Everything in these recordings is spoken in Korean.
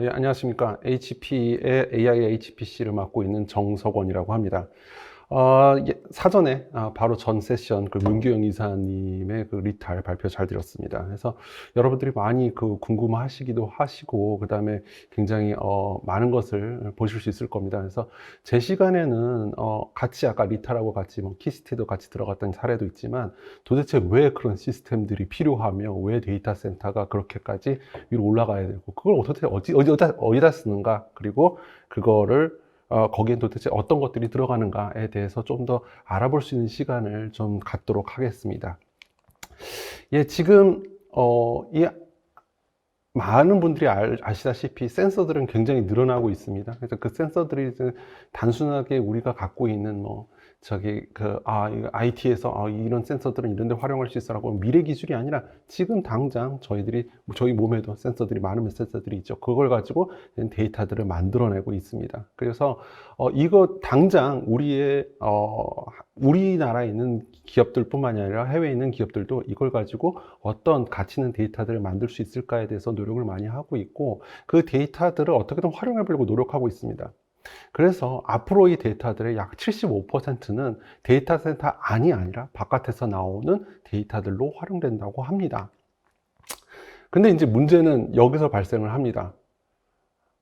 예, 안녕하십니까. HP의 AI HPC를 맡고 있는 정석원이라고 합니다. 사전에 바로 전 세션 문규영 이사님의 리탈 발표 잘 들었습니다. 그래서 여러분들이 많이 궁금하시기도 하시고, 그 다음에 굉장히 많은 것을 보실 수 있을 겁니다. 그래서 제 시간에는 같이 아까 리탈하고 같이 키스티도 같이 들어갔던 사례도 있지만, 도대체 왜 그런 시스템들이 필요하며 왜 데이터 센터가 그렇게까지 위로 올라가야 되고, 그걸 어디다 쓰는가, 그리고 그거를 거기엔 도대체 어떤 것들이 들어가는가에 대해서 좀 더 알아볼 수 있는 시간을 좀 갖도록 하겠습니다. 예, 지금 이 많은 분들이 아시다시피 센서들은 굉장히 늘어나고 있습니다. 그래서 그 센서들이 단순하게 우리가 갖고 있는 IT에서 이런 센서들은 이런 데 활용할 수 있어라고 미래 기술이 아니라 지금 당장 저희 몸에도 많은 센서들이 있죠. 그걸 가지고 데이터들을 만들어내고 있습니다. 그래서 이거 당장 우리나라에 있는 기업들뿐만이 아니라 해외에 있는 기업들도 이걸 가지고 어떤 가치 있는 데이터들을 만들 수 있을까에 대해서 노력을 많이 하고 있고, 그 데이터들을 어떻게든 활용해 보려고 노력하고 있습니다. 그래서 앞으로 이 데이터들의 약 75%는 데이터 센터 안이 아니라 바깥에서 나오는 데이터들로 활용된다고 합니다. 근데 이제 문제는 여기서 발생을 합니다.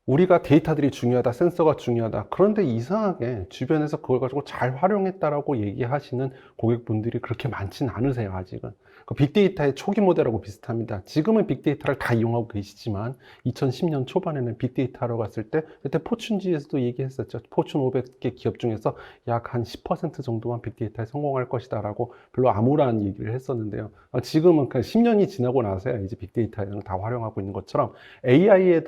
우리가 데이터들이 중요하다, 센서가 중요하다. 그런데 이상하게 주변에서 그걸 가지고 잘 활용했다라고 얘기하시는 고객분들이 그렇게 많지는 않으세요, 아직은. 빅데이터의 초기 모델하고 비슷합니다. 지금은 빅데이터를 다 이용하고 계시지만 2010년 초반에는 빅데이터로 갔을 때, 그때 포춘지에서도 얘기했었죠. 포춘 500개 기업 중에서 약 한 10% 정도만 빅데이터에 성공할 것이다 라고 별로 암울한 얘기를 했었는데요. 지금은 그냥 10년이 지나고 나서야 이제 빅데이터를 다 활용하고 있는 것처럼 AI를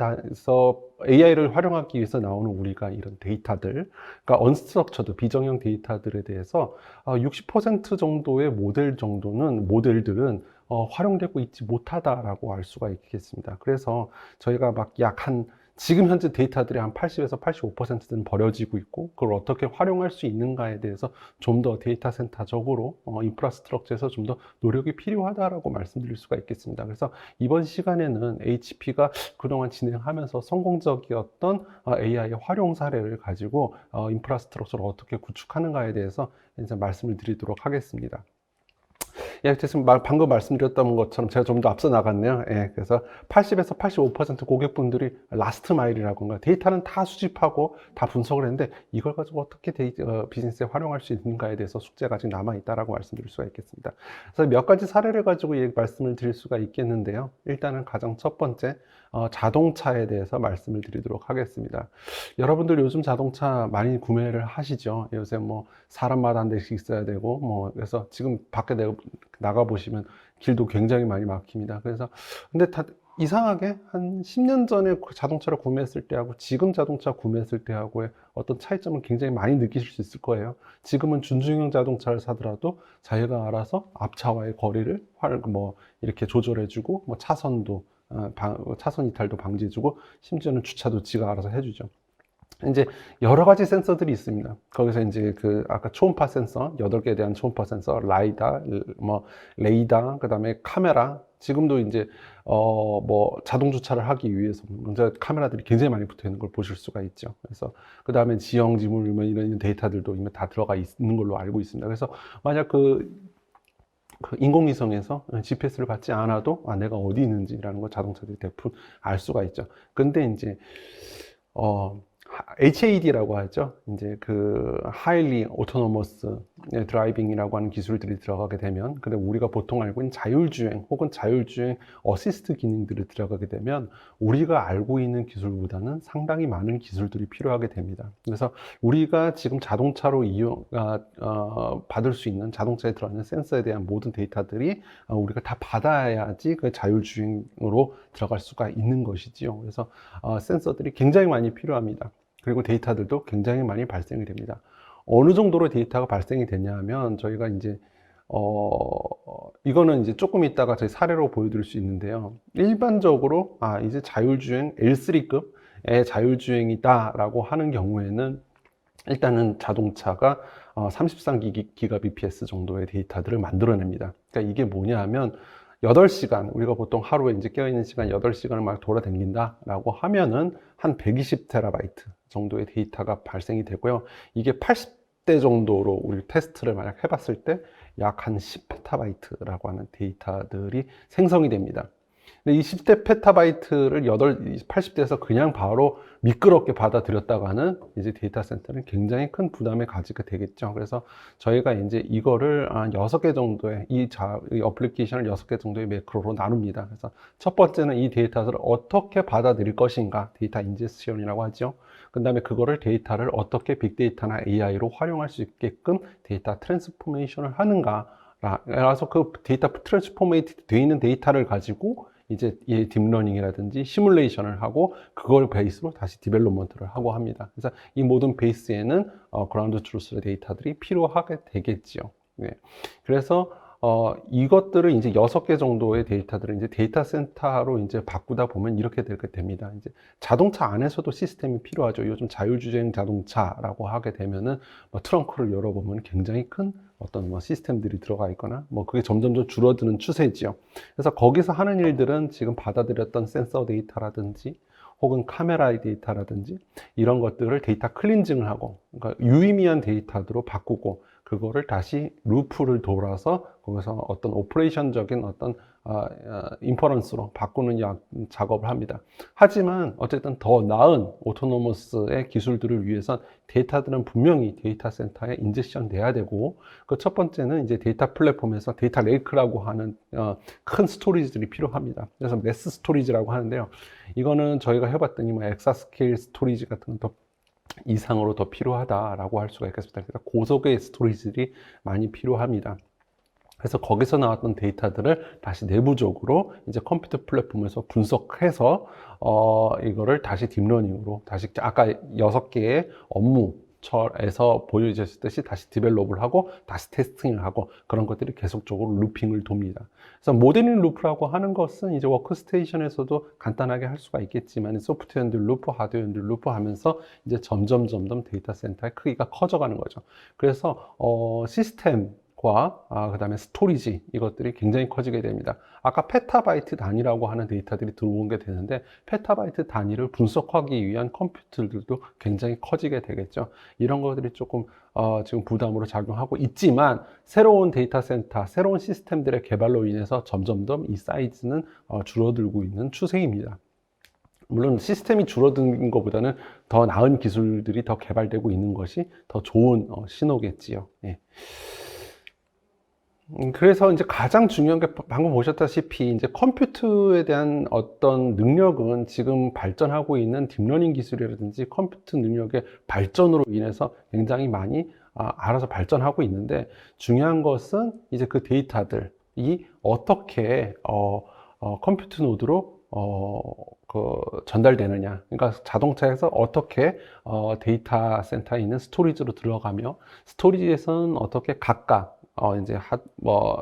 활용하기 위해서 나오는 우리가 이런 데이터들, 그러니까 언스트럭처드 비정형 데이터들에 대해서 60% 정도의 모델들은 활용되고 있지 못하다라고 알 수가 있겠습니다. 그래서 저희가 지금 현재 데이터들이 한 80에서 85%는 버려지고 있고, 그걸 어떻게 활용할 수 있는가에 대해서 좀 더 데이터 센터적으로 인프라스트럭처에서 좀 더 노력이 필요하다라고 말씀드릴 수가 있겠습니다. 그래서 이번 시간에는 HP가 그동안 진행하면서 성공적이었던 AI 활용 사례를 가지고 인프라스트럭처를 어떻게 구축하는가에 대해서 이제 말씀을 드리도록 하겠습니다. 예, 지금 방금 말씀드렸던 것처럼 제가 좀 더 앞서 나갔네요. 예, 그래서 80에서 85% 고객분들이 라스트 마일이라던가 데이터는 다 수집하고 다 분석을 했는데 이걸 가지고 어떻게 비즈니스에 활용할 수 있는가에 대해서 숙제가 아직 남아있다라고 말씀드릴 수가 있겠습니다. 그래서 몇 가지 사례를 가지고 말씀을 드릴 수가 있겠는데요. 일단은 가장 첫 번째, 자동차에 대해서 말씀을 드리도록 하겠습니다. 여러분들 요즘 자동차 많이 구매를 하시죠. 요새 사람마다 한 대씩 있어야 되고, 그래서 지금 밖에 나가 보시면 길도 굉장히 많이 막힙니다. 그래서 근데 이상하게 한 10년 전에 자동차를 구매했을 때하고 지금 자동차 구매했을 때하고의 어떤 차이점을 굉장히 많이 느끼실 수 있을 거예요. 지금은 준중형 자동차를 사더라도 자기가 알아서 앞차와의 거리를 이렇게 조절해주고, 차선 이탈도 방지해주고, 심지어는 주차도 지가 알아서 해주죠. 이제 여러 가지 센서들이 있습니다. 거기서 이제 아까 초음파 센서, 8개에 대한 초음파 센서, 레이더, 그 다음에 카메라, 지금도 이제, 자동 주차를 하기 위해서 먼저 카메라들이 굉장히 많이 붙어 있는 걸 보실 수가 있죠. 그래서, 그 다음에 지형, 지물, 이런 데이터들도 이미 다 들어가 있는 걸로 알고 있습니다. 그래서 만약 인공위성에서 GPS를 받지 않아도 내가 어디 있는지라는 걸 자동차들이 대부분 알 수가 있죠. 근데 이제, HAD라고 하죠. 이제 Highly Autonomous Driving이라고 하는 기술들이 들어가게 되면, 근데 우리가 보통 알고 있는 자율주행 혹은 자율주행 어시스트 기능들이 들어가게 되면 우리가 알고 있는 기술보다는 상당히 많은 기술들이 필요하게 됩니다. 그래서 우리가 지금 자동차로 받을 수 있는 자동차에 들어있는 센서에 대한 모든 데이터들이 우리가 다 받아야지 그 자율주행으로 들어갈 수가 있는 것이지요. 그래서 센서들이 굉장히 많이 필요합니다. 그리고 데이터들도 굉장히 많이 발생이 됩니다. 어느 정도로 데이터가 발생이 되냐 하면 저희가 이제 이거는 이제 조금 있다가 저희 사례로 보여드릴 수 있는데요. 일반적으로 이제 자율주행 L3급의 자율주행이다 라고 하는 경우에는 일단은 자동차가 33기가bps 정도의 데이터들을 만들어냅니다. 그러니까 이게 뭐냐 하면 8시간, 우리가 보통 하루에 이제 깨어있는 시간 8시간을 막 돌아다닌다라고 하면은 한 120테라바이트 정도의 데이터가 발생이 되고요. 이게 80대 정도로 우리 테스트를 만약 해봤을 때 약 한 10페타바이트라고 하는 데이터들이 생성이 됩니다. 근데 이 10대 페타바이트를 80대에서 그냥 바로 미끄럽게 받아들였다가 하는 이제 데이터 센터는 굉장히 큰 부담을 가지게 되겠죠. 그래서 저희가 이제 이거를 한 6개 정도의 이 어플리케이션을 6개 정도의 매크로로 나눕니다. 그래서 첫 번째는 이 데이터를 어떻게 받아들일 것인가, 데이터 인제스션이라고 하죠. 그 다음에 그거를 데이터를 어떻게 빅데이터나 AI로 활용할 수 있게끔 데이터 트랜스포메이션을 하는가. 그래서 그 데이터 트랜스포메이트 되어 있는 데이터를 가지고 이제 이 딥러닝이라든지 시뮬레이션을 하고 그걸 베이스로 다시 디벨롭먼트를 하고 합니다. 그래서 이 모든 베이스에는 그라운드 트루스 데이터들이 필요하게 되겠지요. 네. 그래서 이것들을 이제 6개 정도의 데이터들을 이제 데이터 센터로 이제 바꾸다 보면 이렇게 되게 됩니다. 이제 자동차 안에서도 시스템이 필요하죠. 요즘 자율주행 자동차라고 하게 되면은 트렁크를 열어보면 굉장히 큰 어떤 시스템들이 들어가 있거나 그게 점점 줄어드는 추세지요. 그래서 거기서 하는 일들은 지금 받아들였던 센서 데이터라든지 혹은 카메라 데이터라든지 이런 것들을 데이터 클린징을 하고, 그러니까 유의미한 데이터로 바꾸고 그거를 다시 루프를 돌아서 거기서 어떤 오퍼레이션적인 어떤 인퍼런스로 바꾸는 작업을 합니다. 하지만 어쨌든 더 나은 오토노머스의 기술들을 위해선 데이터들은 분명히 데이터 센터에 인젝션 돼야 되고, 그 첫 번째는 이제 데이터 플랫폼에서 데이터 레이크라고 하는 큰 스토리지들이 필요합니다. 그래서 매스 스토리지라고 하는데요. 이거는 저희가 해봤더니 엑사스케일 스토리지 같은 더 이상으로 더 필요하다라고 할 수가 있겠습니다. 그래서 고속의 스토리지들이 많이 필요합니다. 그래서 거기서 나왔던 데이터들을 다시 내부적으로 이제 컴퓨터 플랫폼에서 분석해서 이거를 다시 딥러닝으로 다시 아까 6개의 업무처에서 보여주셨듯이 다시 디벨롭을 하고 다시 테스팅을 하고 그런 것들이 계속적으로 루핑을 돕니다. 그래서 모델링 루프라고 하는 것은 이제 워크스테이션에서도 간단하게 할 수가 있겠지만 소프트웨어 엔드 루프, 하드웨어 엔드 루프 하면서 이제 점점 데이터 센터의 크기가 커져가는 거죠. 그래서 시스템 그 다음에 스토리지 이것들이 굉장히 커지게 됩니다. 아까 페타바이트 단위라고 하는 데이터들이 들어오게 되는데 페타바이트 단위를 분석하기 위한 컴퓨터들도 굉장히 커지게 되겠죠. 이런 것들이 조금 지금 부담으로 작용하고 있지만 새로운 데이터 센터, 새로운 시스템들의 개발로 인해서 점점 더 이 사이즈는 줄어들고 있는 추세입니다. 물론 시스템이 줄어든 것보다는 더 나은 기술들이 더 개발되고 있는 것이 더 좋은 신호겠지요. 예. 그래서 이제 가장 중요한 게 방금 보셨다시피 이제 컴퓨터에 대한 어떤 능력은 지금 발전하고 있는 딥러닝 기술이라든지 컴퓨터 능력의 발전으로 인해서 굉장히 많이 알아서 발전하고 있는데, 중요한 것은 이제 그 데이터들이 어떻게 컴퓨터 노드로 전달되느냐. 그러니까 자동차에서 어떻게 데이터 센터에 있는 스토리지로 들어가며 스토리지에서는 어떻게 각각 이제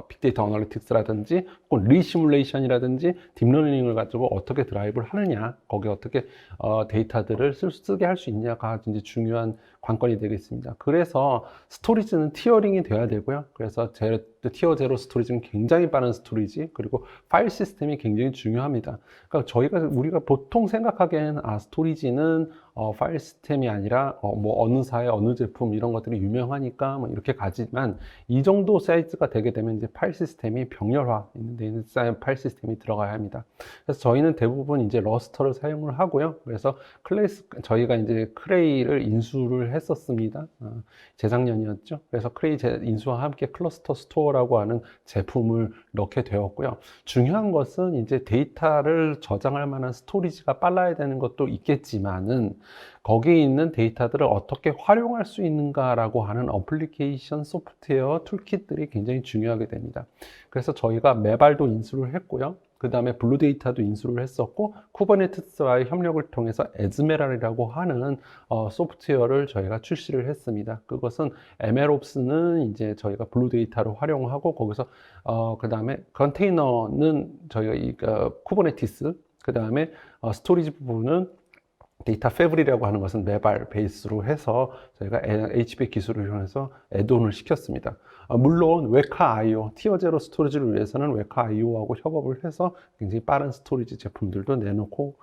빅데이터 어널리틱스라든지 혹은 리시뮬레이션이라든지 딥러닝을 가지고 어떻게 드라이브를 하느냐, 거기에 어떻게 데이터들을 쓰게 할 수 있냐가 이제 중요한 관건이 되겠습니다. 그래서 스토리지는 티어링이 돼야 되고요. 그래서 티어 제로 스토리지는 굉장히 빠른 스토리지, 그리고 파일 시스템이 굉장히 중요합니다. 그러니까 우리가 보통 생각하기에는 스토리지는 파일 시스템이 아니라 어느 사회 어느 제품 이런 것들이 유명하니까 이렇게 가지만, 이 정도 사이즈가 되게 되면 이제 파일 시스템이 병렬화 있는 파일 시스템이 들어가야 합니다. 그래서 저희는 대부분 이제 러스터를 사용을 하고요. 그래서 저희가 이제 크레이를 인수를 했었습니다. 재작년이었죠. 그래서 크레이 인수와 함께 클러스터 스토어라고 하는 제품을 넣게 되었고요. 중요한 것은 이제 데이터를 저장할 만한 스토리지가 빨라야 되는 것도 있겠지만은 거기에 있는 데이터들을 어떻게 활용할 수 있는가라고 하는 어플리케이션 소프트웨어 툴킷들이 굉장히 중요하게 됩니다. 그래서 저희가 메발도 인수를 했고요. 그 다음에 블루데이터도 인수를 했었고, 쿠버네티스와의 협력을 통해서 에즈메랄이라고 하는 소프트웨어를 저희가 출시를 했습니다. 그것은 MLOps는 이제 저희가 블루데이터로 활용하고, 거기서 그 다음에 컨테이너는 저희가 쿠버네티스, 그 다음에 스토리지 부분은 데이터 패브릭이라고 하는 것은 메발 베이스로 해서 저희가 HB 기술을 이용해서 애드온을 시켰습니다. 물론 웨카 IO, 티어 제로 스토리지를 위해서는 웨카 IO하고 협업을 해서 굉장히 빠른 스토리지 제품들도 내놓고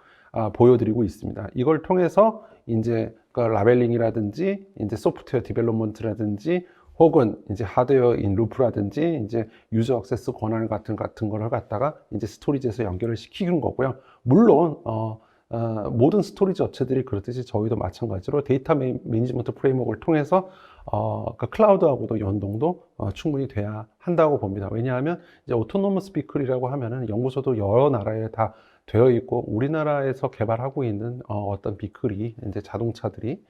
보여드리고 있습니다. 이걸 통해서 이제 그 라벨링이라든지 이제 소프트웨어 디벨롭먼트라든지 혹은 이제 하드웨어 인 루프라든지 이제 유저 액세스 권한 같은 걸 갖다가 이제 스토리지에서 연결을 시키는 거고요. 물론 모든 스토리지 업체들이 그렇듯이 저희도 마찬가지로 데이터 매니지먼트 프레임워크를 통해서 그 클라우드하고도 연동도 충분히 돼야 한다고 봅니다. 왜냐하면 이제 오토노머스 비클이라고 하면은 연구소도 여러 나라에 다 되어 있고 우리나라에서 개발하고 있는 어떤 비클이 이제 자동차들이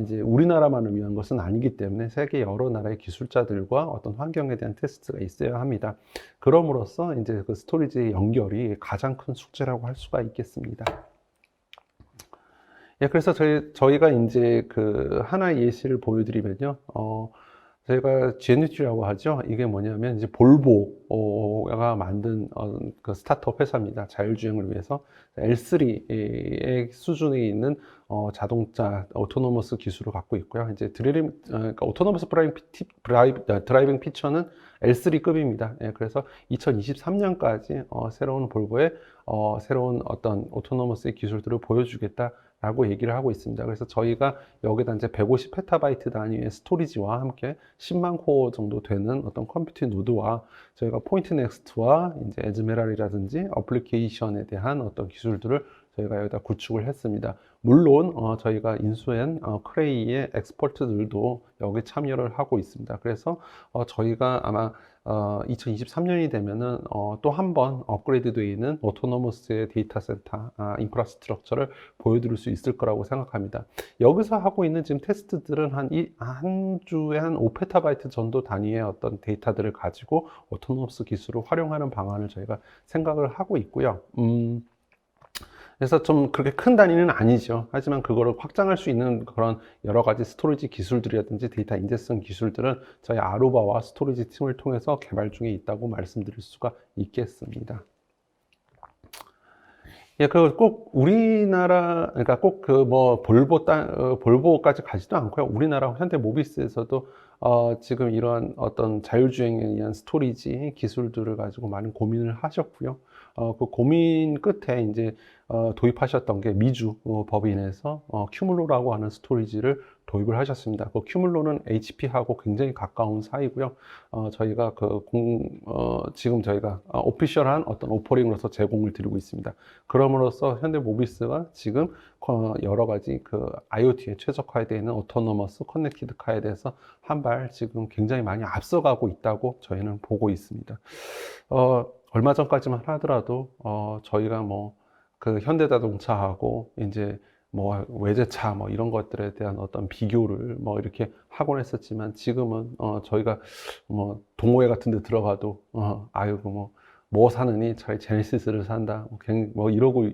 이제 우리나라만을 위한 것은 아니기 때문에 세계 여러 나라의 기술자들과 어떤 환경에 대한 테스트가 있어야 합니다. 그럼으로써 이제 그 스토리지의 연결이 가장 큰 숙제라고 할 수가 있겠습니다. 예, 그래서 저희가 이제 그 하나의 예시를 보여드리면요. 저희가 GNUT라고 하죠. 이게 뭐냐면 이제 볼보가 만든 그 스타트업 회사입니다. 자율주행을 위해서 L3의 수준에 있는 자동차 오토노머스 기술을 갖고 있고요. 이제 그러니까 오토노머스 드라이빙 피처는 L3급입니다. 예, 그래서 2023년까지 새로운 볼보의 새로운 어떤 오토노머스의 기술들을 보여주겠다. 라고 얘기를 하고 있습니다. 그래서 저희가 여기다 이제 150 페타바이트 단위의 스토리지와 함께 10만 코어 정도 되는 어떤 컴퓨팅 노드와 저희가 포인트 넥스트와 이제 에즈메랄이라든지 어플리케이션에 대한 어떤 기술들을 저희가 여기다 구축을 했습니다. 물론 저희가 인수한 크레이의 엑스퍼트들도 여기 참여를 하고 있습니다. 그래서 저희가 아마 2023년이 되면은 또 한 번 업그레이드 되어 있는 오토노머스의 데이터 센터 인프라스트럭처를 보여드릴 수 있을 거라고 생각합니다. 여기서 하고 있는 지금 테스트들은 한 주에 한 5페타바이트 정도 단위의 어떤 데이터들을 가지고 오토노머스 기술을 활용하는 방안을 저희가 생각을 하고 있고요. 그래서 좀 그렇게 큰 단위는 아니죠. 하지만 그거를 확장할 수 있는 그런 여러 가지 스토리지 기술들이라든지 데이터 인젝션 기술들은 저희 아루바와 스토리지 팀을 통해서 개발 중에 있다고 말씀드릴 수가 있겠습니다. 예, 꼭 우리나라, 그러니까 꼭 볼보까지 가지도 않고요. 우리나라 현대 모비스에서도 지금 이러한 어떤 자율주행에 의한 스토리지 기술들을 가지고 많은 고민을 하셨고요. 그 고민 끝에 이제 도입하셨던 게 미주 법인에서 큐물로라고 하는 스토리지를 도입을 하셨습니다. 그 큐물로는 HP하고 굉장히 가까운 사이고요. 저희가 지금 저희가 오피셜한 어떤 오퍼링으로서 제공을 드리고 있습니다. 그럼으로써 현대모비스가 지금 여러 가지 그 IoT에 최적화되어 있는 오토노머스 커넥티드 카에 대해서 한 발 지금 굉장히 많이 앞서가고 있다고 저희는 보고 있습니다. 얼마 전까지만 하더라도 저희가 그 현대자동차하고 이제 외제차 이런 것들에 대한 어떤 비교를 이렇게 하곤 했었지만 지금은 저희가 동호회 같은 데 들어가도 아이고 뭐 사느니 차라리 제네시스를 산다 이러고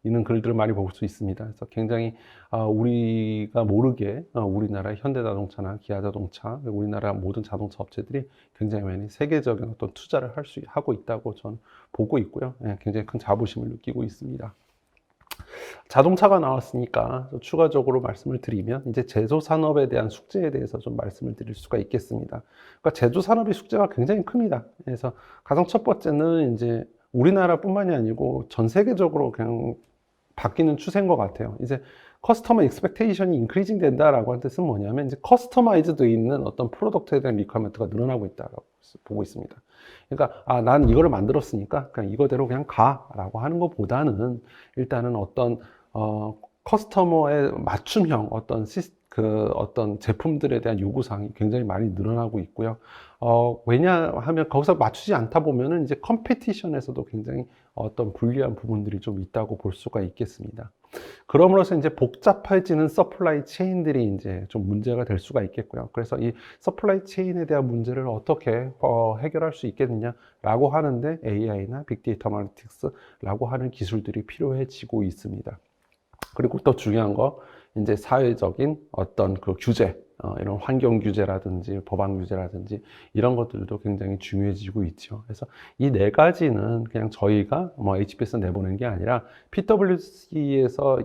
있는 글들을 많이 볼 수 있습니다. 그래서 굉장히 우리가 모르게 우리나라의 현대자동차나 기아자동차, 우리나라 모든 자동차 업체들이 굉장히 많이 세계적인 어떤 투자를 하고 있다고 저는 보고 있고요. 굉장히 큰 자부심을 느끼고 있습니다. 자동차가 나왔으니까 추가적으로 말씀을 드리면 이제 제조산업에 대한 숙제에 대해서 좀 말씀을 드릴 수가 있겠습니다. 그러니까 제조산업의 숙제가 굉장히 큽니다. 그래서 가장 첫 번째는 이제 우리나라뿐만이 아니고 전 세계적으로 그냥 바뀌는 추세인 것 같아요. 이제 커스터머 익스펙테이션이 인크리징 된다라고 하는 뜻은 뭐냐면 이제 커스터마이즈 되어 있는 어떤 프로덕트에 대한 리퀘어먼트가 늘어나고 있다고 보고 있습니다. 그러니까 난 이거를 만들었으니까 그냥 이거대로 그냥 가라고 하는 것보다는 일단은 어떤 커스터머의 맞춤형 어떤 제품들에 대한 요구사항이 굉장히 많이 늘어나고 있고요. 왜냐하면 거기서 맞추지 않다 보면은 이제 컴피티션에서도 굉장히 어떤 불리한 부분들이 좀 있다고 볼 수가 있겠습니다. 그럼으로써 이제 복잡해지는 서플라이 체인들이 이제 좀 문제가 될 수가 있겠고요. 그래서 이 서플라이 체인에 대한 문제를 어떻게 해결할 수 있겠느냐라고 하는데 AI나 빅데이터 아나리틱스라고 하는 기술들이 필요해지고 있습니다. 그리고 또 중요한 거 이제 사회적인 어떤 그 규제, 이런 환경 규제라든지 법안 규제라든지 이런 것들도 굉장히 중요해지고 있죠. 그래서 이 네 가지는 그냥 저희가 뭐 HB에서 내보낸 게 아니라 PwC에서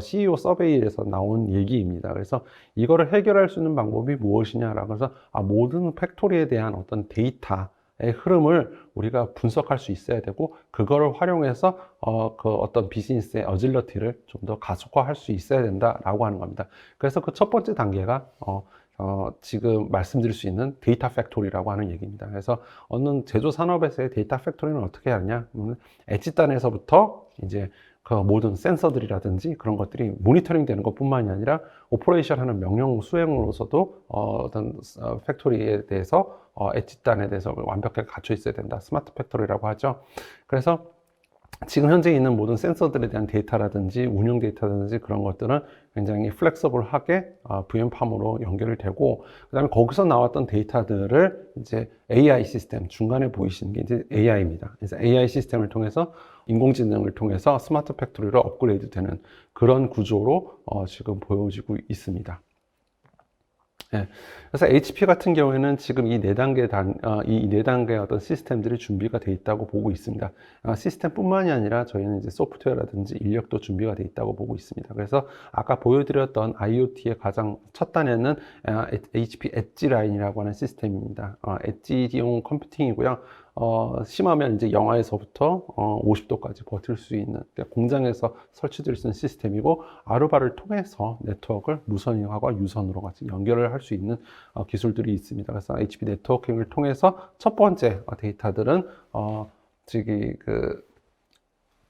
CEO 서베이에서 나온 얘기입니다. 그래서 이거를 해결할 수 있는 방법이 무엇이냐라고 해서 모든 팩토리에 대한 어떤 데이터의 흐름을 우리가 분석할 수 있어야 되고, 그거를 활용해서 그 어떤 비즈니스의 어질러티를 좀 더 가속화할 수 있어야 된다라고 하는 겁니다. 그래서 그 첫 번째 단계가 지금 말씀드릴 수 있는 데이터 팩토리라고 하는 얘기입니다. 그래서 어느 제조 산업에서의 데이터 팩토리는 어떻게 하느냐? 엣지 단에서부터 이제 그 모든 센서들이라든지 그런 것들이 모니터링 되는 것뿐만이 아니라 오퍼레이션 하는 명령 수행으로서도 어떤 팩토리에 대해서 엣지 단에 대해서 완벽하게 갖춰 있어야 된다. 스마트 팩토리라고 하죠. 그래서 지금 현재 있는 모든 센서들에 대한 데이터라든지 운영 데이터라든지 그런 것들은 굉장히 플렉서블하게 VM팜으로 연결이 되고, 그 다음에 거기서 나왔던 데이터들을 이제 AI 시스템, 중간에 보이시는 게 이제 AI입니다. 그래서 AI 시스템을 통해서 인공지능을 통해서 스마트 팩토리로 업그레이드 되는 그런 구조로 지금 보여지고 있습니다. 예. 그래서 HP 같은 경우에는 지금 이 네 단계의 어떤 시스템들이 준비가 돼 있다고 보고 있습니다. 시스템뿐만이 아니라 저희는 이제 소프트웨어라든지 인력도 준비가 돼 있다고 보고 있습니다. 그래서 아까 보여드렸던 IoT의 가장 첫 단에는 HP 엣지 라인이라고 하는 시스템입니다. 엣지용 컴퓨팅이고요. 심하면 이제 영하에서부터 50도까지 버틸 수 있는, 그러니까 공장에서 설치될 수 있는 시스템이고, 아루바를 통해서 네트워크를 무선화와 유선으로 같이 연결을 할 수 있는 기술들이 있습니다. 그래서 HP 네트워킹을 통해서 첫 번째 데이터들은 저기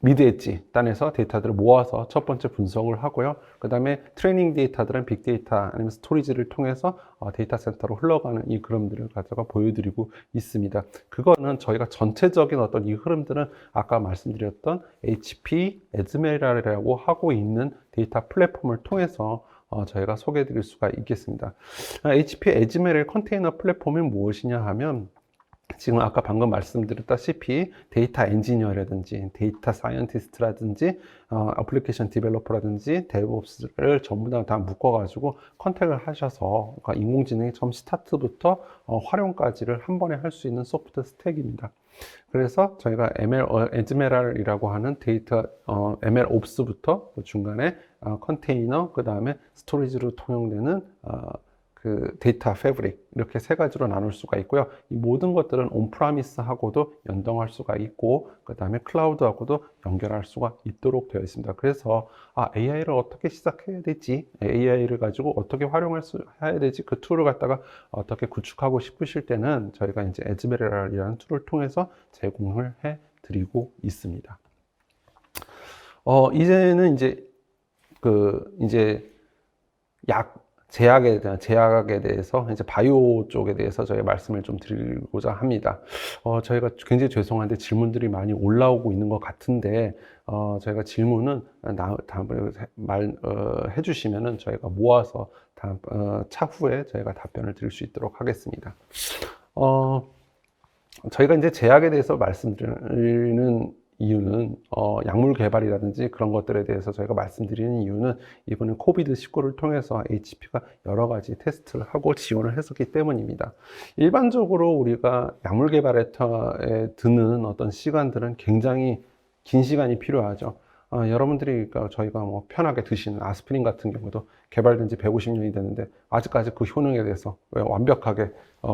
미드 엣지 단에서 데이터들을 모아서 첫 번째 분석을 하고요. 그 다음에 트레이닝 데이터들은 빅데이터 아니면 스토리지를 통해서 데이터 센터로 흘러가는 이 흐름들을 가져가 보여드리고 있습니다. 그거는 저희가 전체적인 어떤 이 흐름들은 아까 말씀드렸던 HP 에즈메랄이라고 하고 있는 데이터 플랫폼을 통해서 저희가 소개해 드릴 수가 있겠습니다. HP 에즈메랄 컨테이너 플랫폼이 무엇이냐 하면, 지금 아까 방금 말씀드렸다시피 데이터 엔지니어라든지 데이터 사이언티스트라든지 애플리케이션 디벨로퍼라든지 데브옵스를 전부 다 묶어가지고 컨택을 하셔서, 그러니까 인공지능의 처음 스타트부터 활용까지를 한 번에 할 수 있는 소프트 스택입니다. 그래서 저희가 에즈메랄이라고 하는 데이터 MLOps부터 중간에 컨테이너, 그 다음에 스토리지로 통용되는 그 데이터 패브릭, 이렇게 세 가지로 나눌 수가 있고요. 이 모든 것들은 온프라미스하고도 연동할 수가 있고, 그 다음에 클라우드하고도 연결할 수가 있도록 되어 있습니다. 그래서 AI를 어떻게 시작해야 되지, AI를 가지고 어떻게 해야 되지, 그 툴을 갖다가 어떻게 구축하고 싶으실 때는 저희가 이제 에즈메랄이라는 툴을 통해서 제공을 해 드리고 있습니다. 이제는 이제 제약에 대해서, 이제 바이오 쪽에 대해서 저희가 말씀을 좀 드리고자 합니다. 저희가 굉장히 죄송한데 질문들이 많이 올라오고 있는 것 같은데, 저희가 질문은 다음번에 해주시면은 저희가 모아서 차후에 저희가 답변을 드릴 수 있도록 하겠습니다. 저희가 이제 제약에 대해서 말씀드리는 이유는 약물 개발이라든지 그런 것들에 대해서 저희가 말씀드리는 이유는 이번에 코비드19를 통해서 HP가 여러 가지 테스트를 하고 지원을 했었기 때문입니다. 일반적으로 우리가 약물 개발에 드는 어떤 시간들은 굉장히 긴 시간이 필요하죠. 여러분들이 저희가 뭐 편하게 드시는 아스피린 같은 경우도 개발된 지 150년이 됐는데 아직까지 그 효능에 대해서 완벽하게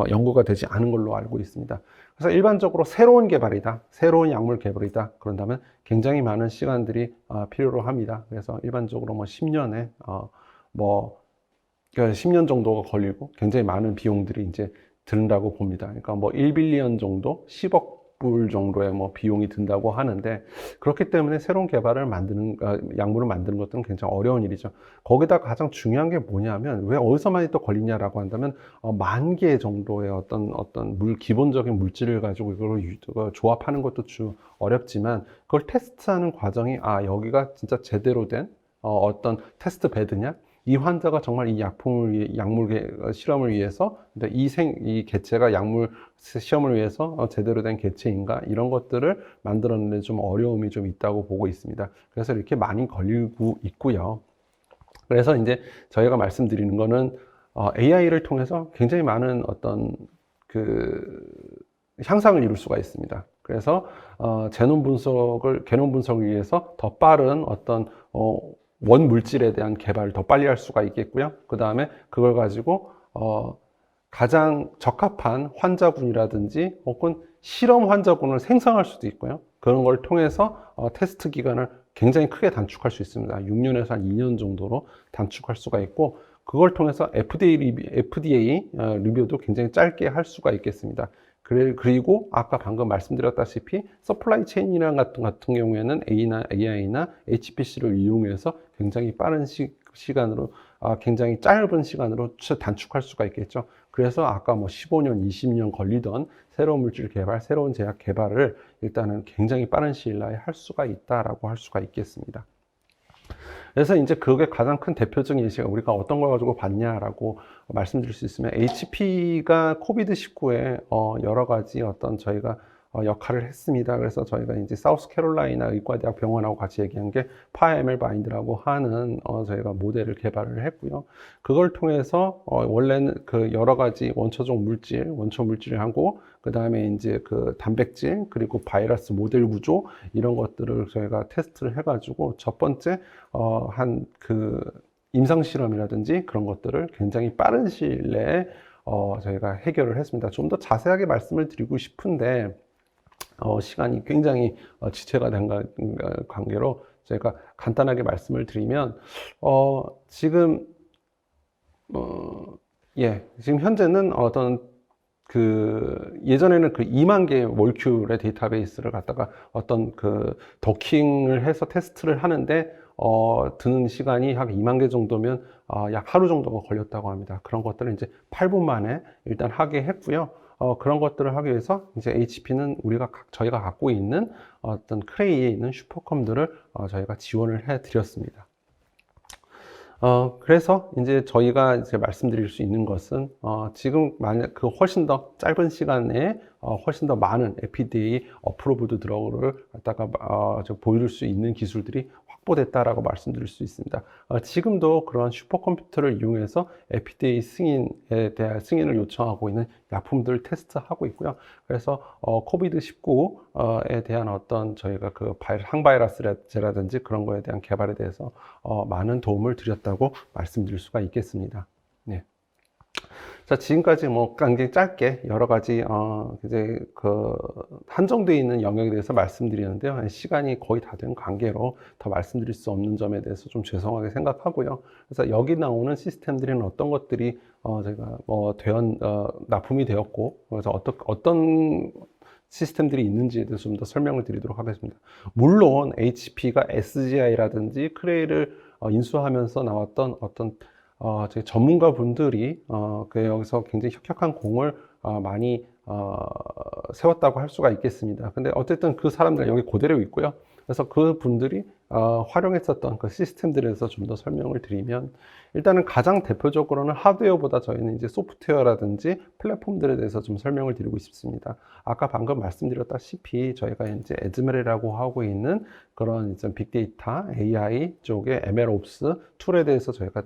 연구가 되지 않은 걸로 알고 있습니다. 그래서 일반적으로 새로운 개발이다, 새로운 약물 개발이다 그런다면 굉장히 많은 시간들이 필요로 합니다. 그래서 일반적으로 뭐 10년에 10년 정도가 걸리고 굉장히 많은 비용들이 이제 든다고 봅니다. 그러니까 뭐 1빌리언 정도, 10억 불 정도의 뭐 비용이 든다고 하는데, 그렇기 때문에 새로운 개발을 약물을 만드는 것들은 굉장히 어려운 일이죠. 거기다 가장 중요한 게 뭐냐면, 왜 어디서 많이 또 걸리냐라고 한다면, 10,000개 정도의 어떤 기본적인 물질을 가지고 이걸 조합하는 것도 어렵지만, 그걸 테스트하는 과정이 여기가 진짜 제대로 된 어떤 테스트 베드냐, 이 환자가 정말 이 약물 실험을 위해서, 이 개체가 약물 시험을 위해서 제대로 된 개체인가, 이런 것들을 만들어내는 좀 어려움이 좀 있다고 보고 있습니다. 그래서 이렇게 많이 걸리고 있고요. 그래서 이제 저희가 말씀드리는 거는 AI를 통해서 굉장히 많은 어떤 그 향상을 이룰 수가 있습니다. 그래서 게놈 분석을 위해서 더 빠른 어떤 원 물질에 대한 개발을 더 빨리 할 수가 있겠고요. 그 다음에 그걸 가지고 가장 적합한 환자군이라든지 혹은 실험 환자군을 생성할 수도 있고요. 그런 걸 통해서 테스트 기간을 굉장히 크게 단축할 수 있습니다. 6년에서 한 2년 정도로 단축할 수가 있고, 그걸 통해서 FDA 리뷰도 굉장히 짧게 할 수가 있겠습니다. 그리고 아까 방금 말씀드렸다시피 서플라이 체인이랑 같은 경우에는 AI나 HPC를 이용해서 굉장히 빠른 시간으로 굉장히 짧은 시간으로 단축할 수가 있겠죠. 그래서 아까 뭐 15년, 20년 걸리던 새로운 물질 개발, 새로운 제약 개발을 일단은 굉장히 빠른 시일 내에 할 수가 있다라고 할 수가 있겠습니다. 그래서 이제 그게 가장 큰 대표적인 예시가 우리가 어떤 걸 가지고 봤냐라고 말씀드릴 수 있으면, HP가 코비드19에 여러 가지 어떤 저희가 역할을 했습니다. 그래서 저희가 이제 사우스캐롤라이나 의과대학 병원하고 같이 얘기한 게 파ML 바인드라고 하는 저희가 모델을 개발을 했고요. 그걸 통해서 원래는 그 여러 가지 원초 물질을 하고, 그 다음에 이제 그 단백질 그리고 바이러스 모델 구조 이런 것들을 저희가 테스트를 해가지고 첫 번째 한 그 임상 실험이라든지 그런 것들을 굉장히 빠른 시일 내에 저희가 해결을 했습니다. 좀 더 자세하게 말씀을 드리고 싶은데 시간이 굉장히 지체가 된 관계로 제가 간단하게 말씀을 드리면 지금 지금 현재는 어떤 그 예전에는 그 2만 개의 몰큐의 데이터베이스를 갖다가 어떤 그 도킹을 해서 테스트를 하는데 드는 시간이 약 2만 개 정도면 약 하루 정도가 걸렸다고 합니다. 그런 것들을 이제 8분 만에 일단 하게 했고요. 그런 것들을 하기 위해서 이제 HP는 저희가 갖고 있는 어떤 크레이에 있는 슈퍼컴들을 저희가 지원을 해 드렸습니다. 그래서 이제 저희가 이제 말씀드릴 수 있는 것은 지금 만약 그 훨씬 더 짧은 시간에 훨씬 더 많은 FDA 어프로브드 드러그를 갖다가 보여줄 수 있는 기술들이 확보됐다라고 말씀드릴 수 있습니다. 지금도 그러한 슈퍼컴퓨터를 이용해서 FDA 승인에 대한 승인을 요청하고 있는 약품들을 테스트하고 있고요. 그래서 코비드19에 대한 어떤 저희가 그 항바이러스제라든지 그런 거에 대한 개발에 대해서 많은 도움을 드렸다고 말씀드릴 수가 있겠습니다. 네. 자, 지금까지 뭐 굉장히 짧게 여러 가지 이제 그 한정되어 있는 영역에 대해서 말씀드리는데요. 시간이 거의 다 된 관계로 더 말씀드릴 수 없는 점에 대해서 좀 죄송하게 생각하고요. 그래서 여기 나오는 시스템들은 어떤 것들이 제가 납품이 되었고, 그래서 어떤 시스템들이 있는지에 대해서 좀 더 설명을 드리도록 하겠습니다. 물론 HP가 SGI라든지 크레이를 인수하면서 나왔던 어떤 저희 전문가 분들이 여기서 굉장히 혁혁한 공을 많이 세웠다고 할 수가 있겠습니다. 근데 어쨌든 그 사람들은 여기 그대로 있고요. 그래서 그 분들이 활용했었던 그 시스템들에 대해서 좀 더 설명을 드리면, 일단은 가장 대표적으로는 하드웨어보다 저희는 이제 소프트웨어라든지 플랫폼들에 대해서 좀 설명을 드리고 싶습니다. 아까 방금 말씀드렸다시피 저희가 이제 에즈메라고 하고 있는 그런 이제 빅데이터 AI 쪽의 MLOps 툴에 대해서 저희가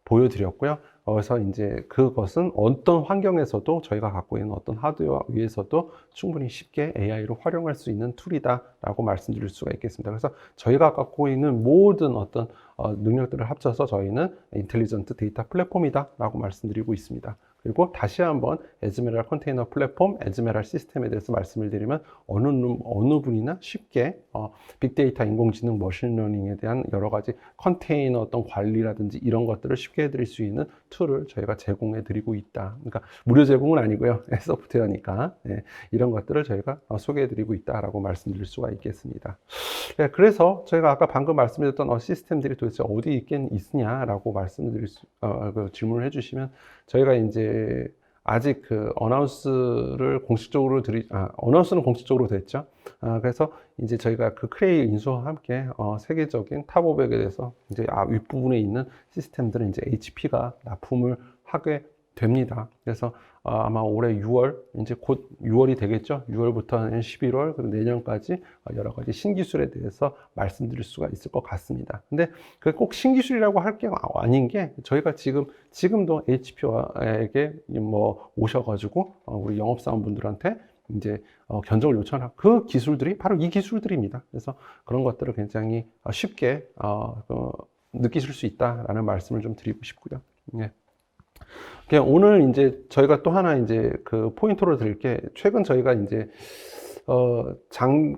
보여드렸고요. 그래서 이제 그것은 어떤 환경에서도 저희가 갖고 있는 어떤 하드웨어 위에서도 충분히 쉽게 AI로 활용할 수 있는 툴이다라고 말씀드릴 수가 있겠습니다. 그래서 저희가 갖고 있는 모든 어떤 능력들을 합쳐서 저희는 인텔리전트 데이터 플랫폼이다라고 말씀드리고 있습니다. 그리고 다시 한번 에즈메랄 컨테이너 플랫폼, 에즈메랄 시스템에 대해서 말씀을 드리면 어느 분이나 쉽게 빅데이터, 인공지능, 머신러닝에 대한 여러 가지 컨테이너 어떤 관리라든지 이런 것들을 쉽게 해드릴 수 있는 툴을 저희가 제공해 드리고 있다. 그러니까 무료 제공은 아니고요. 소프트웨어니까 이런 것들을 저희가 소개해 드리고 있다라고 말씀드릴 수가 있겠습니다. 그래서 저희가 아까 방금 말씀드렸던 시스템들이 도대체 어디 있느냐라고 질문을 해주시면, 저희가 이제 아직 그 어나운스는 공식적으로 됐죠. 그래서 이제 저희가 그 크레이 인수와 함께 세계적인 탑 500에 대해서 이제 윗부분에 있는 시스템들은 이제 HP가 납품을 하게 됩니다. 그래서 아마 올해 6월, 이제 곧 6월이 되겠죠. 6월부터 11월, 그리고 내년까지 여러 가지 신기술에 대해서 말씀드릴 수가 있을 것 같습니다. 근데 그게 꼭 신기술이라고 할 게 아닌 게, 저희가 지금도 HP에게 뭐 오셔가지고, 우리 영업사원분들한테 이제 견적을 요청하는 그 기술들이 바로 이 기술들입니다. 그래서 그런 것들을 굉장히 쉽게 느끼실 수 있다라는 말씀을 좀 드리고 싶고요. 예. 오늘 이제 저희가 또 하나 이제 그 포인트로 드릴 게, 최근 저희가 이제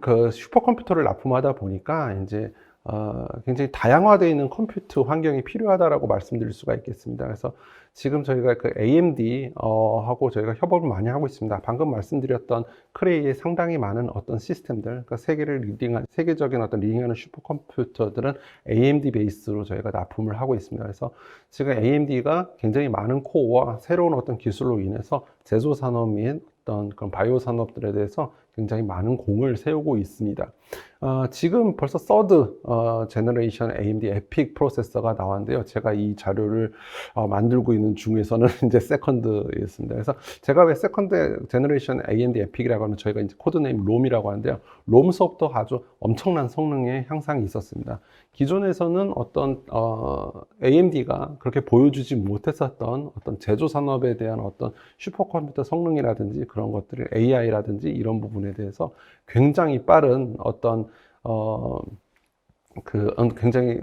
그 슈퍼컴퓨터를 납품하다 보니까 이제 굉장히 다양화되어 있는 컴퓨터 환경이 필요하다라고 말씀드릴 수가 있겠습니다. 그래서 지금 저희가 그 AMD 하고 저희가 협업을 많이 하고 있습니다. 방금 말씀드렸던 크레이의 상당히 많은 어떤 시스템들, 그러니까 세계적인 어떤 리딩하는 슈퍼컴퓨터들은 AMD 베이스로 저희가 납품을 하고 있습니다. 그래서 지금 AMD가 굉장히 많은 코어와 새로운 어떤 기술로 인해서 제조 산업 및 어떤 그런 바이오 산업들에 대해서 굉장히 많은 공을 세우고 있습니다. 지금 벌써 서드 제너레이션 AMD 에픽 프로세서가 나왔는데요. 제가 이 자료를 만들고 있는 중에서는 이제 세컨드였습니다. 그래서 제가 왜 세컨드 제너레이션 AMD 에픽이라고 하면, 저희가 이제 코드네임 롬이라고 하는데요. 롬서부터 아주 엄청난 성능의 향상이 있었습니다. 기존에서는 어떤 AMD가 그렇게 보여주지 못했었던 어떤 제조 산업에 대한 어떤 슈퍼컴퓨터 성능이라든지 그런 것들을 AI라든지 이런 부분에 대해서 굉장히 빠른 어떤 굉장히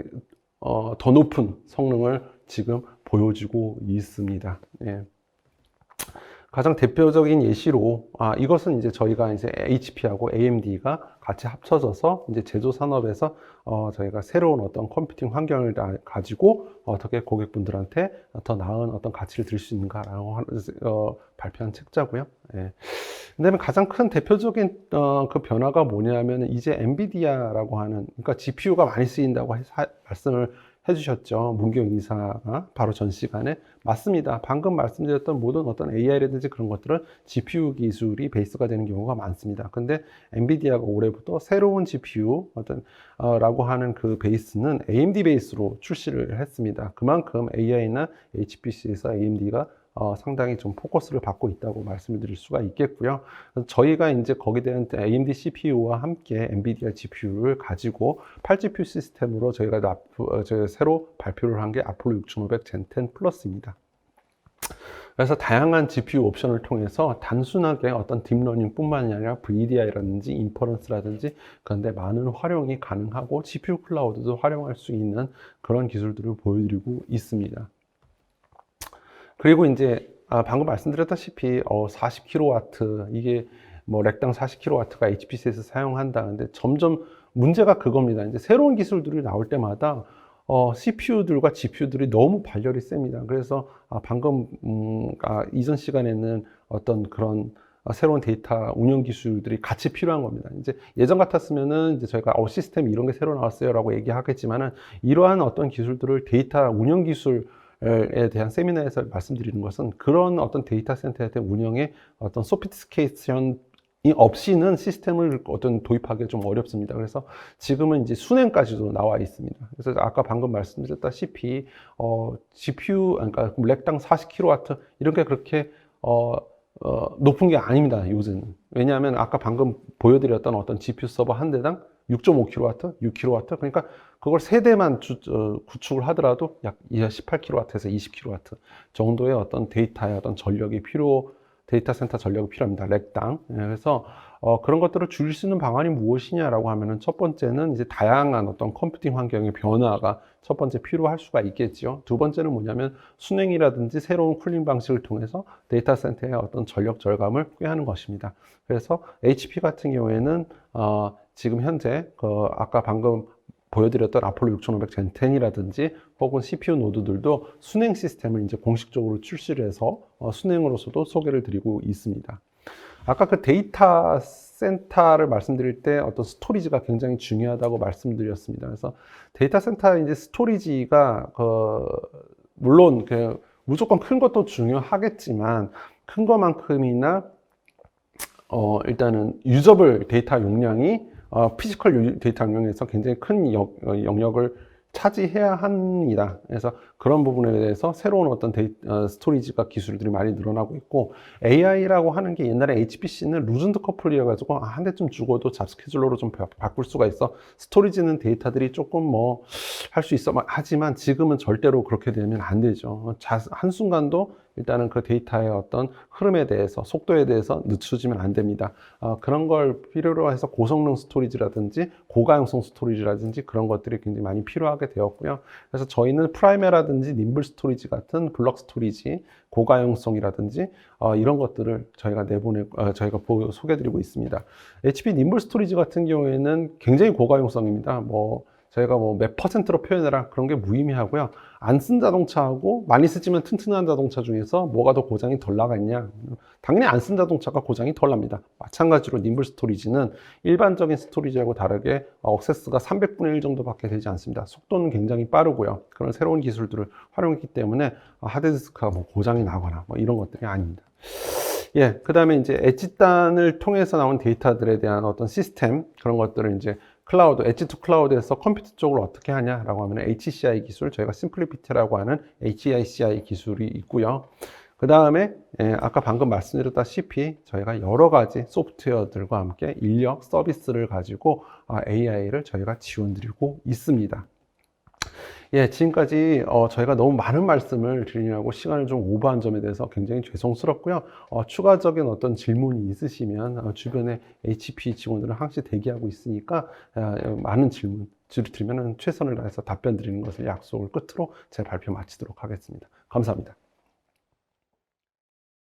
더 높은 성능을 지금 보여주고 있습니다. 예. 가장 대표적인 예시로, 이것은 이제 저희가 이제 HP하고 AMD가 같이 합쳐져서 이제 제조 산업에서 저희가 새로운 어떤 컴퓨팅 환경을 가지고 어떻게 고객분들한테 더 나은 어떤 가치를 드릴 수 있는가라고 발표한 책자고요. 예. 그다음에 가장 큰 대표적인 그 변화가 뭐냐면, 이제 엔비디아라고 하는, 그러니까 GPU가 많이 쓰인다고 말씀을 해주셨죠. 문경 이사가 바로 전 시간에. 맞습니다. 방금 말씀드렸던 모든 어떤 AI라든지 그런 것들은 GPU 기술이 베이스가 되는 경우가 많습니다. 근데 엔비디아가 올해부터 새로운 GPU 라고 하는 그 베이스는 AMD 베이스로 출시를 했습니다. 그만큼 AI나 HPC에서 AMD가 상당히 좀 포커스를 받고 있다고 말씀을 드릴 수가 있겠고요. 저희가 이제 거기에 대한 AMD CPU와 함께 엔비디아 GPU를 가지고 8GPU 시스템으로 저희가 새로 발표를 한 게 아폴로 6500 젠 10 플러스입니다. 그래서 다양한 GPU 옵션을 통해서 단순하게 어떤 딥러닝 뿐만이 아니라 VDI라든지 인퍼런스라든지 그런데 많은 활용이 가능하고 GPU 클라우드도 활용할 수 있는 그런 기술들을 보여드리고 있습니다. 그리고 이제 방금 말씀드렸다시피 40kW, 이게 뭐 렉당 40kW가 HPC에서 사용한다는데, 점점 문제가 그겁니다. 이제 새로운 기술들이 나올 때마다 CPU들과 GPU들이 너무 발열이 셉니다. 그래서 방금 이전 시간에는 어떤 그런 새로운 데이터 운영 기술들이 같이 필요한 겁니다. 이제 예전 같았으면은 이제 저희가 시스템 이런 게 새로 나왔어요라고 얘기하겠지만은, 이러한 어떤 기술들을 데이터 운영 기술에 대한 세미나에서 말씀드리는 것은, 그런 어떤 데이터 센터에 대한 운영의 어떤 소피스티케이션이 없이는 시스템을 도입하기 좀 어렵습니다. 그래서 지금은 이제 순행까지도 나와 있습니다. 그래서 아까 방금 말씀드렸다시피 GPU, 그러니까 렉당 40kW 이런 게 그렇게 높은 게 아닙니다, 요새는. 왜냐하면 아까 방금 보여드렸던 어떤 GPU 서버 한 대당 6.5kW, 6kW, 그러니까 그걸 세 대만 구축을 하더라도 약 18kW에서 20kW 정도의 어떤 데이터의 어떤 전력이 데이터 센터 전력이 필요합니다, 렉당. 그래서 그런 것들을 줄일 수 있는 방안이 무엇이냐라고 하면은, 첫 번째는 이제 다양한 어떤 컴퓨팅 환경의 변화가 첫 번째 필요할 수가 있겠죠. 두 번째는 뭐냐면, 순행이라든지 새로운 쿨링 방식을 통해서 데이터 센터의 어떤 전력 절감을 꾀하는 것입니다. 그래서 HP 같은 경우에는 지금 현재 아까 방금 보여드렸던 아폴로 6500 젠 10이라든지 혹은 CPU 노드들도 순행 시스템을 이제 공식적으로 출시를 해서 순행으로서도 소개를 드리고 있습니다. 아까 그 데이터 센터를 말씀드릴 때 어떤 스토리지가 굉장히 중요하다고 말씀드렸습니다. 그래서 데이터 센터 이제 스토리지가 물론 무조건 큰 것도 중요하겠지만, 큰 것만큼이나 일단은 유저블 데이터 용량이 피지컬 데이터 용량에서 굉장히 큰 영역을 차지해야 합니다. 그래서 그런 부분에 대해서 새로운 어떤 스토리지가 기술들이 많이 늘어나고 있고, AI라고 하는 게 옛날에 HPC는 루즌드 커플이라 가지고 한 대쯤 죽어도 잡스케줄러로 좀 바꿀 수가 있어. 스토리지는 데이터들이 조금 뭐 할 수 있어 하지만 지금은 절대로 그렇게 되면 안 되죠. 한순간도 일단은 그 데이터의 어떤 흐름에 대해서, 속도에 대해서 늦춰지면 안 됩니다. 그런 걸 필요로 해서 고성능 스토리지라든지 고가용성 스토리지라든지 그런 것들이 굉장히 많이 필요하게 되었고요. 그래서 저희는 프라이메라든지 님블 스토리지 같은 블럭 스토리지, 고가용성이라든지 이런 것들을 저희가 저희가 소개해드리고 있습니다. HP 님블 스토리지 같은 경우에는 굉장히 고가용성입니다. 저희가 몇 퍼센트로 표현해라 그런 게 무의미하고요. 안 쓴 자동차하고 많이 쓰지만 튼튼한 자동차 중에서 뭐가 더 고장이 덜 나겠냐? 당연히 안 쓴 자동차가 고장이 덜 납니다. 마찬가지로 님블 스토리지는 일반적인 스토리지하고 다르게 액세스가 300분의 1 정도밖에 되지 않습니다. 속도는 굉장히 빠르고요. 그런 새로운 기술들을 활용했기 때문에 하드디스크가 고장이 나거나 이런 것들이 아닙니다. 예, 그 다음에 이제 엣지단을 통해서 나온 데이터들에 대한 어떤 시스템, 그런 것들을 이제 클라우드, 엣지 투 클라우드에서 컴퓨터 쪽으로 어떻게 하냐라고 하면 HCI 기술, 저희가 심플리피티라고 하는 HCI 기술이 있고요. 그 다음에 아까 방금 말씀드렸다시피 저희가 여러 가지 소프트웨어들과 함께 인력 서비스를 가지고 AI를 저희가 지원드리고 있습니다. 예, 지금까지 저희가 너무 많은 말씀을 드리느라고 시간을 좀 오버한 점에 대해서 굉장히 죄송스럽고요. 추가적인 어떤 질문이 있으시면 주변에 HP 직원들은 항시 대기하고 있으니까 많은 질문 드리면 최선을 다해서 답변 드리는 것을 약속을 끝으로 제 발표 마치도록 하겠습니다. 감사합니다.